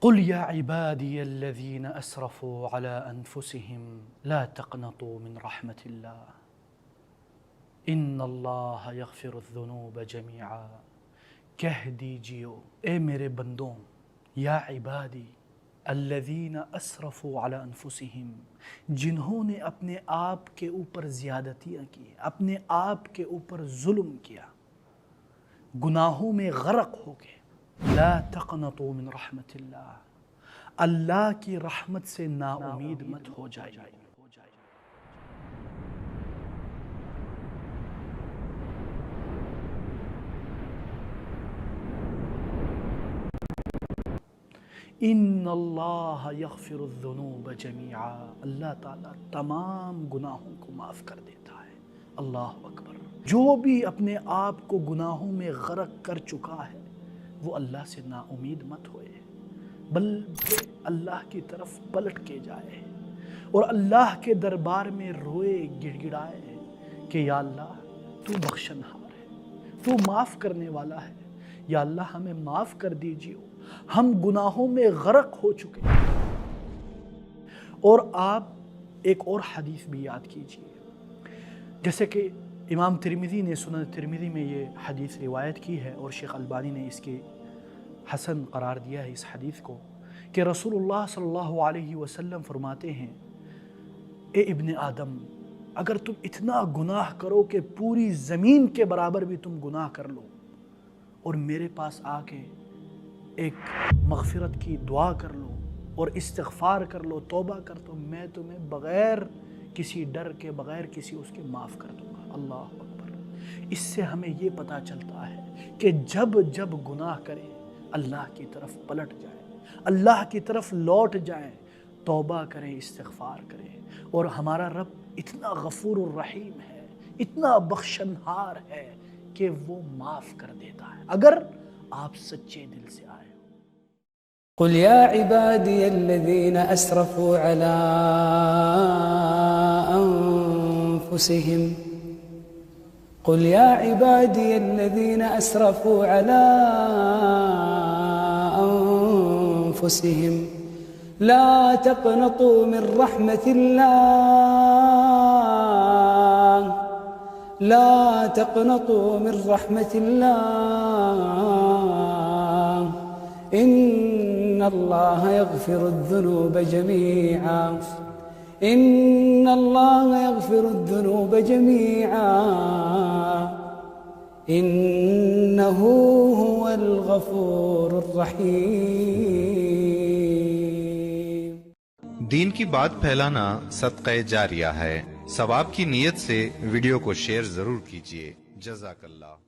قل يا عبادي الذين أسرفوا على أنفسهم لا تقنطوا من رحمة الله إن اللہ یغفر الذنوب جمیعا۔ کہہ دیجیو اے میرے بندوں، یا عبادی الذین اسرفوا علی انفسہم، جنہوں نے اپنے آپ کے اوپر زیادتیاں کی، اپنے آپ کے اوپر ظلم کیا، گناہوں میں غرق ہو گئے۔ لا تقنطوا من رحمت اللہ، اللہ کی رحمت سے نا امید مت ہو جائے۔ ان اللہ یغفر الذنوب جمیعا، اللہ تعالیٰ تمام گناہوں کو معاف کر دیتا ہے۔ اللہ اکبر۔ جو بھی اپنے آپ کو گناہوں میں غرق کر چکا ہے وہ اللہ سے نا امید مت ہوئے، بلکہ اللہ کی طرف پلٹ کے جائے اور اللہ کے دربار میں روئے گڑ گڑائے کہ یا اللہ تو بخشنہار ہے، تو معاف کرنے والا ہے، یا اللہ ہمیں معاف کر دیجیے، ہم گناہوں میں غرق ہو چکے ہیں۔ اور آپ ایک اور حدیث بھی یاد کیجئے، جیسے کہ امام ترمذی نے سنن ترمذی میں یہ حدیث روایت کی ہے اور شیخ البانی نے اس کے حسن قرار دیا ہے اس حدیث کو، کہ رسول اللہ صلی اللہ علیہ وسلم فرماتے ہیں، اے ابن آدم، اگر تم اتنا گناہ کرو کہ پوری زمین کے برابر بھی تم گناہ کر لو اور میرے پاس آ کے ایک مغفرت کی دعا کر لو اور استغفار کر لو، توبہ کر دو، میں تمہیں بغیر کسی ڈر کے، بغیر کسی اس کے معاف کر دوں گا۔ اللہ اکبر۔ اس سے ہمیں یہ پتہ چلتا ہے کہ جب جب گناہ کریں اللہ کی طرف پلٹ جائیں، اللہ کی طرف لوٹ جائیں، توبہ کریں، استغفار کریں، اور ہمارا رب اتنا غفور الرحیم ہے، اتنا بخشنہار ہے کہ وہ معاف کر دیتا ہے اگر آپ سچے دل سے آئے۔ قل يا عبادي الذين أسرفوا على أنفسهم قل يا عبادي الذين أسرفوا على أنفسهم لا تقنطوا من رحمة الله لا تقنطوا من رحمة الله إن الله يغفر الذنوب جميعا إن الله يغفر الذنوب جميعا إنه هو الغفور الرحيم۔ دین کی بات پھیلانا صدقہ جاریہ ہے، ثواب کی نیت سے ویڈیو کو شیئر ضرور کیجیے۔ جزاک اللہ۔